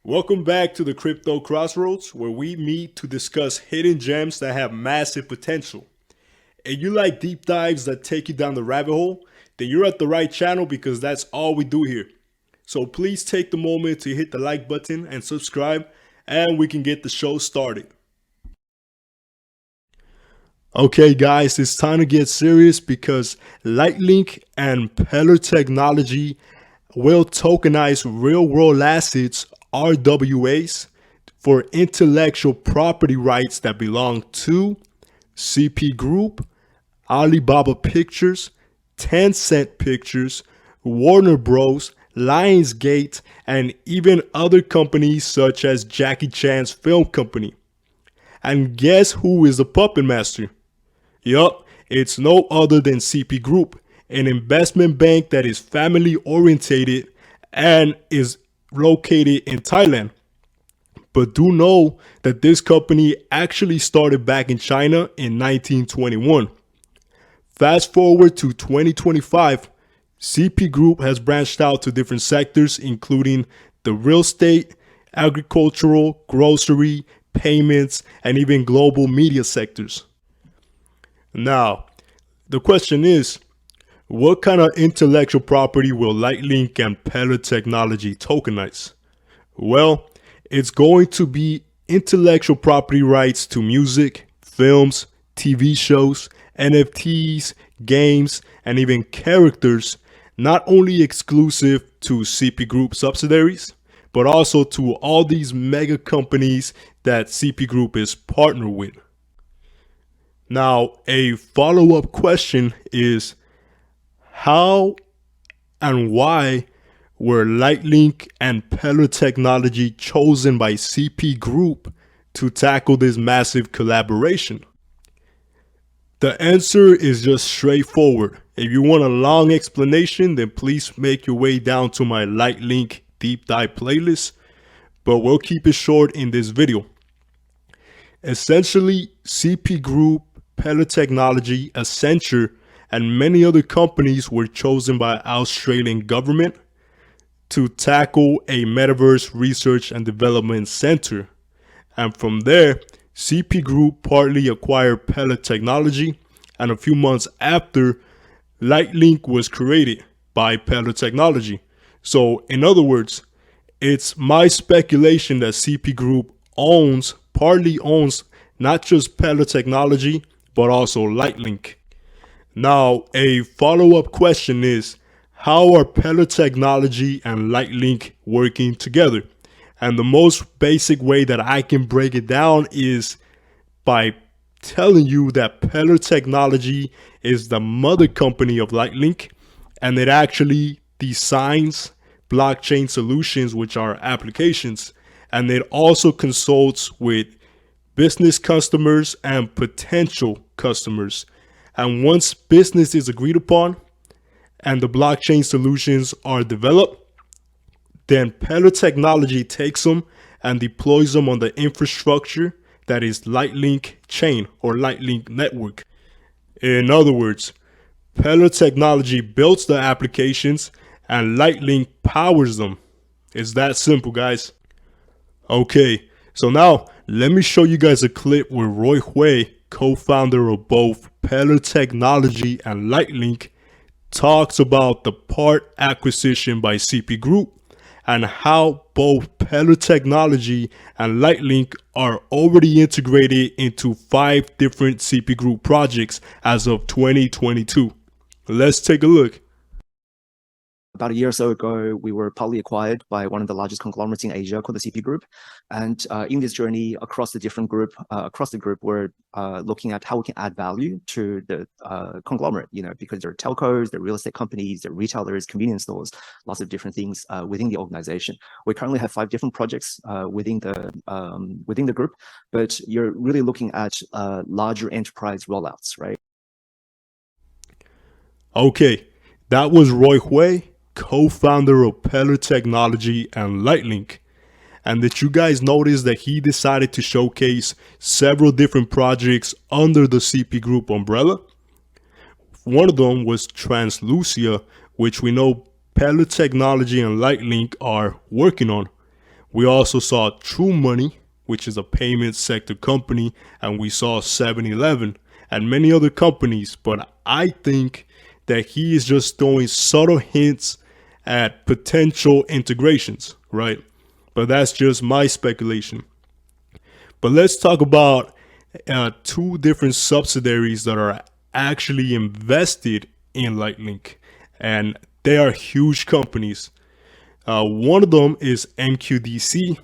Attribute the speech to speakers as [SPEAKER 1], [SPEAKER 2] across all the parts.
[SPEAKER 1] Welcome back to the Crypto Crossroads, where we meet to discuss hidden gems that have massive potential. And you like deep dives that take you down the rabbit hole, then you're at the right channel because that's all we do here. So please take the moment to hit the like button and subscribe, and we can get the show started. Okay guys, it's time to get serious because LightLink and Pellar Technology will tokenize real-world assets, RWAs, for intellectual property rights that belong to CP Group, Alibaba Pictures, Tencent Pictures, Warner Bros., Lionsgate, and even other companies such as Jackie Chan's film company. And guess who is the puppet master? Yup, it's no other than CP Group, an investment bank that is family orientated and is located in Thailand. But do know that this company actually started back in China in 1921. Fast forward to 2025, CP Group has branched out to different sectors, including the real estate, agricultural, grocery, payments, and even global media sectors. Now, the question is, what kind of intellectual property will LightLink and Pellar Technology tokenize? Well, it's going to be intellectual property rights to music, films, TV shows, NFTs, games, and even characters, not only exclusive to CP Group subsidiaries, but also to all these mega companies that CP Group is partnered with. Now, a follow-up question is, how and why were LightLink and Pellar Technology chosen by CP Group to tackle this massive collaboration? The answer is just straightforward. If you want a long explanation, then please make your way down to my LightLink deep dive playlist, but we'll keep it short in this video. Essentially, CP Group, Pellar Technology, Accenture, and many other companies were chosen by Australian government to tackle a metaverse research and development center. And from there, CP Group partly acquired Pellar Technology, and a few months after, LightLink was created by Pellar Technology. So in other words, it's my speculation that CP Group partly owns not just Pellar Technology, but also LightLink. Now, a follow-up question is, how are Pellar Technology and LightLink working together? And the most basic way that I can break it down is by telling you that Pellar Technology is the mother company of LightLink, and it actually designs blockchain solutions, which are applications, and it also consults with business customers and potential customers. And once business is agreed upon and the blockchain solutions are developed, then Pellar Technology takes them and deploys them on the infrastructure that is LightLink chain or LightLink Network. In other words, Pellar Technology builds the applications and LightLink powers them. It's that simple, guys. Okay, so now let me show you guys a clip where Roy Hui, co-founder of both Pellar Technology and LightLink, talks about the part acquisition by CP Group and how both Pellar Technology and LightLink are already integrated into 5 different CP Group projects as of 2022. Let's take a look.
[SPEAKER 2] About a year or so ago, we were partly acquired by one of the largest conglomerates in Asia called the CP Group. And in this journey across the group, we're looking at how we can add value to the conglomerate, because there are telcos, there are real estate companies, there are retailers, convenience stores, lots of different things within the organization. We currently have 5 different projects within the group, but you're really looking at larger enterprise rollouts, right?
[SPEAKER 1] Okay, that was Roy Hui, co-founder of Pellar Technology and LightLink. And did you guys notice that he decided to showcase several different projects under the CP Group umbrella? One of them was Translucia, which we know Pellar Technology and LightLink are working on. We also saw True Money, which is a payment sector company, and we saw 7-Eleven and many other companies. But I think that he is just throwing subtle hints at potential integrations, right? But that's just my speculation. But let's talk about two different subsidiaries that are actually invested in LightLink, and they are huge companies. One of them is MQDC,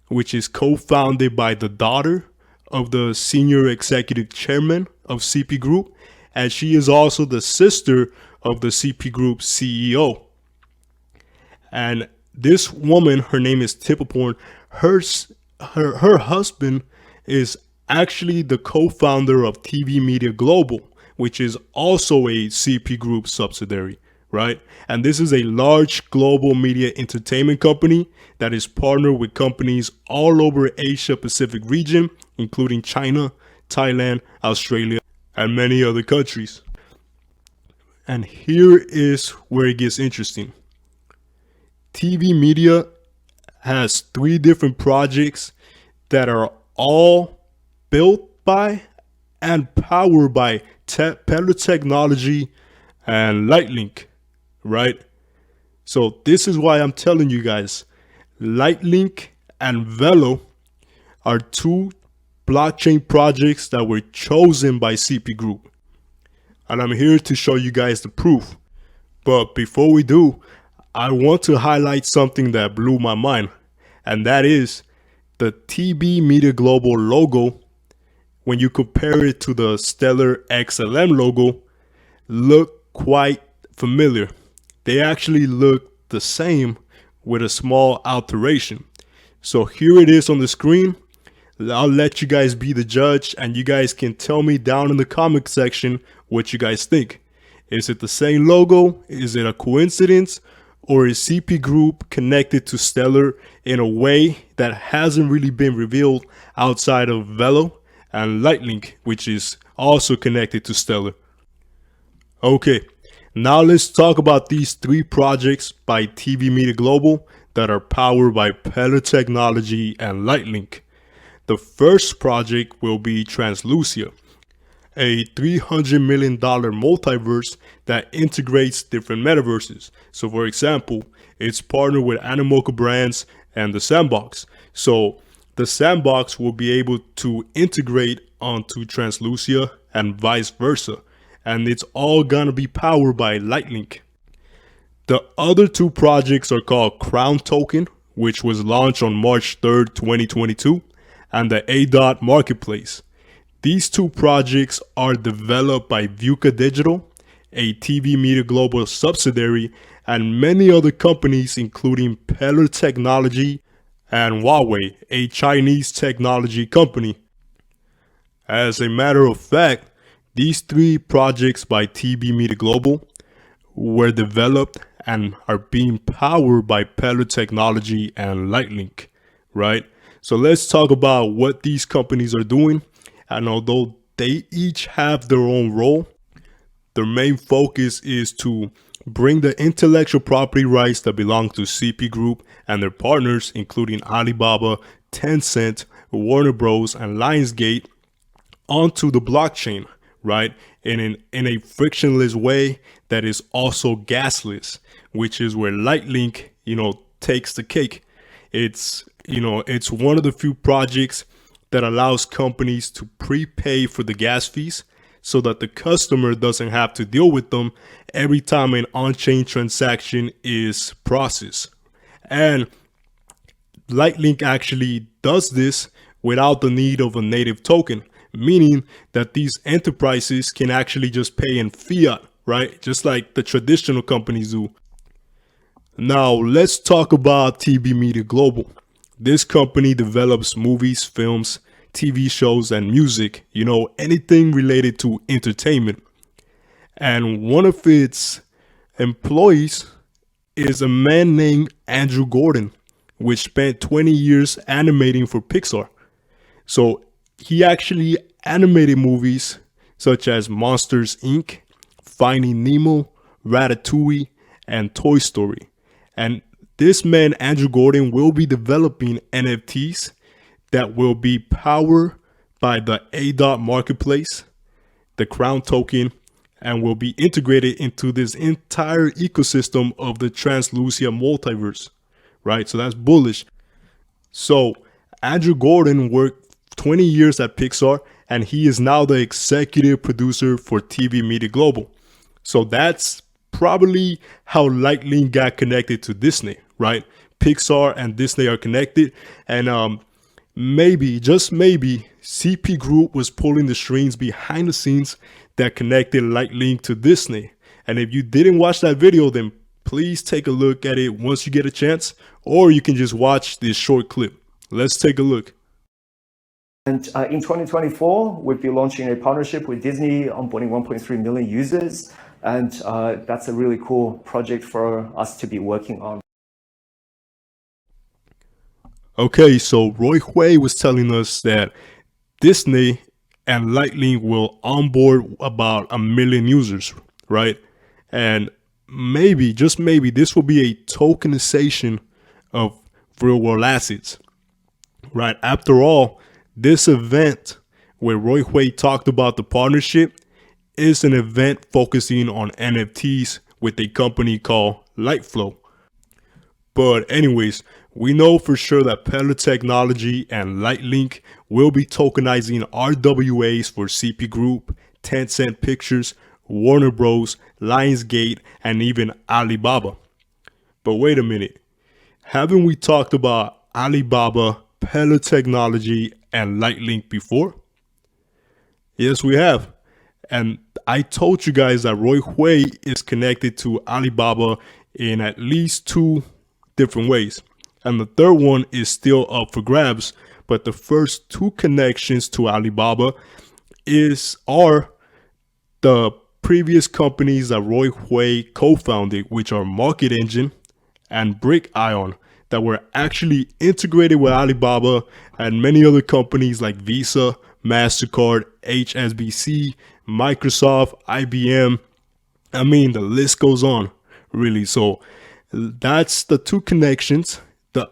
[SPEAKER 1] which is co-founded by the daughter of the senior executive chairman of CP Group, and she is also the sister of the CP Group CEO. And this woman, her name is Tipaporn. Her husband is actually the co-founder of TV Media Global, which is also a CP Group subsidiary, right? And this is a large global media entertainment company that is partnered with companies all over Asia Pacific region, including China, Thailand, Australia, and many other countries. And here is where it gets interesting. TV Media has 3 different projects that are all built by and powered by Pellar Technology and LightLink, right? So this is why I'm telling you guys, LightLink and Velo are 2 blockchain projects that were chosen by CP Group. And I'm here to show you guys the proof. But before we do, I want to highlight something that blew my mind, and that is the TB Media Global logo. When you compare it to the stellar XLM logo, look quite familiar. They actually look the same with a small alteration. So here it is on the screen. I'll let you guys be the judge, and you guys can tell me down in the comment section what you guys think. Is it the same logo? Is it a coincidence? Or is CP Group connected to Stellar in a way that hasn't really been revealed outside of Velo and LightLink, which is also connected to Stellar? Okay, now let's talk about these 3 projects by TV Media Global that are powered by Pellar Technology and LightLink. The first project will be Translucia, a $300 million multiverse that integrates different metaverses. So for example, it's partnered with Animoca Brands and the Sandbox. So the Sandbox will be able to integrate onto Translucia and vice versa. And it's all gonna be powered by LightLink. The other 2 projects are called Crown Token, which was launched on March 3rd, 2022, and the Adot Marketplace. These 2 projects are developed by Vuka Digital, a TV Media Global subsidiary, and many other companies including Pellar Technology and Huawei, a Chinese technology company. As a matter of fact, these 3 projects by TV Media Global were developed and are being powered by Pellar Technology and LightLink, right? So let's talk about what these companies are doing. And although they each have their own role, their main focus is to bring the intellectual property rights that belong to CP Group and their partners, including Alibaba, Tencent, Warner Bros, and Lionsgate, onto the blockchain, right? In a frictionless way that is also gasless, which is where LightLink, takes the cake. It's one of the few projects that allows companies to prepay for the gas fees so that the customer doesn't have to deal with them every time an on-chain transaction is processed. And LightLink actually does this without the need of a native token, meaning that these enterprises can actually just pay in fiat, right? Just like the traditional companies do. Now, let's talk about TB Media Global. This company develops movies, films, TV shows, and music, anything related to entertainment. And one of its employees is a man named Andrew Gordon, which spent 20 years animating for Pixar. So he actually animated movies such as Monsters, Inc., Finding Nemo, Ratatouille, and Toy Story. And this man, Andrew Gordon, will be developing NFTs that will be powered by the Adot marketplace, the Crown token, and will be integrated into this entire ecosystem of the Translucia multiverse, right? So that's bullish. So Andrew Gordon worked 20 years at Pixar, and he is now the executive producer for TV Media Global. So that's probably how LightLink got connected to Disney, right? Pixar and Disney are connected, and maybe, just maybe, CP Group was pulling the strings behind the scenes that connected LightLink to Disney. And if you didn't watch that video, then please take a look at it once you get a chance, or you can just watch this short clip. Let's take a look.
[SPEAKER 2] And in 2024, we'll be launching a partnership with Disney, onboarding 1.3 million users. And that's a really cool project for us to be working on.
[SPEAKER 1] Okay, so Roy Hui was telling us that Disney and LightLink will onboard about 1 million users, right? And maybe, just maybe, this will be a tokenization of real world assets, right? After all, this event where Roy Hui talked about the partnership is an event focusing on NFTs with a company called Lightflow. But anyways, we know for sure that Pellar Technology and LightLink will be tokenizing RWAs for CP Group, Tencent Pictures, Warner Bros, Lionsgate, and even Alibaba. But wait a minute, haven't we talked about Alibaba, Pellar Technology, and LightLink before? Yes, we have. And I told you guys that Roy Hui is connected to Alibaba in at least 2 different ways. And the third one is still up for grabs. But the first 2 connections to Alibaba are the previous companies that Roy Hui co-founded, which are Market Engine and Brick Ion, that were actually integrated with Alibaba and many other companies like Visa, MasterCard, HSBC, Microsoft, IBM. I mean, the list goes on, really. So that's the 2 connections. The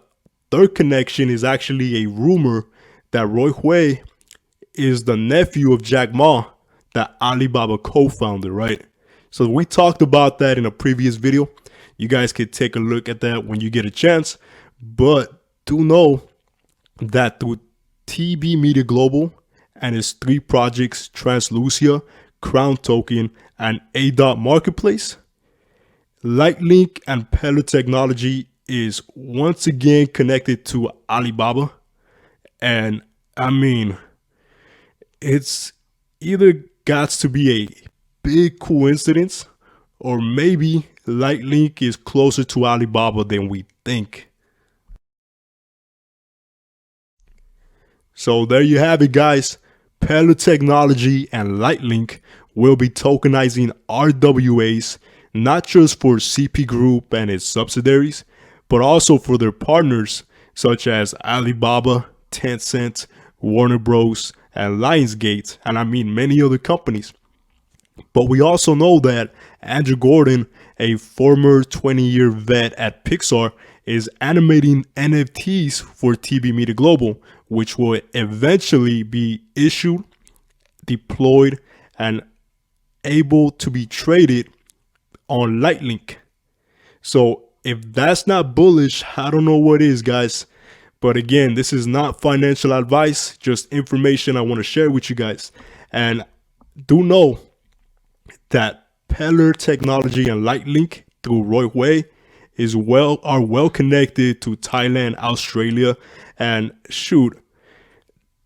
[SPEAKER 1] third connection is actually a rumor that Roy Hui is the nephew of Jack Ma, that Alibaba co-founded, right? So we talked about that in a previous video. You guys could take a look at that when you get a chance. But do know that through T&B Media Global and its 3 projects, Translucia, Crown Token, and Adot Marketplace, LightLink and Pellar Technology is once again connected to Alibaba. And I mean, it's either got to be a big coincidence, or maybe LightLink is closer to Alibaba than we think. So there you have it, guys. Pellar Technology and LightLink will be tokenizing RWAs, not just for CP Group and its subsidiaries, but also for their partners such as Alibaba, Tencent, Warner Bros, and Lionsgate, and I mean many other companies. But we also know that Andrew Gordon, a former 20-year vet at Pixar, is animating NFTs for TV Media Global, which will eventually be issued, deployed, and able to be traded on LightLink. So if that's not bullish, I don't know what is, guys. But again, this is not financial advice, just information I want to share with you guys. And do know that Pellar Technology and LightLink through Roy Hui are well connected to Thailand, Australia, and shoot,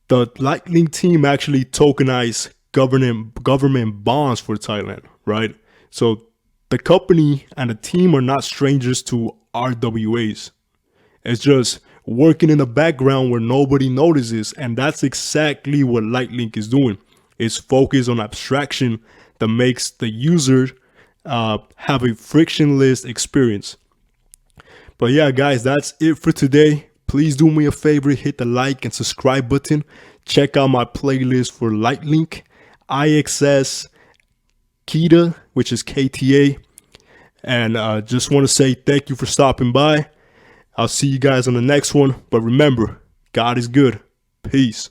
[SPEAKER 1] the LightLink team actually tokenized government bonds for Thailand, right? So the company and the team are not strangers to RWAs. It's just working in the background where nobody notices, and that's exactly what LightLink is doing. It's focused on abstraction that makes the user have a frictionless experience. But yeah, guys, that's it for today. Please do me a favor, hit the like and subscribe button. Check out my playlist for LightLink, IXS, KETA, which is KTA. And just want to say thank you for stopping by. I'll see you guys on the next one. But remember, God is good. Peace.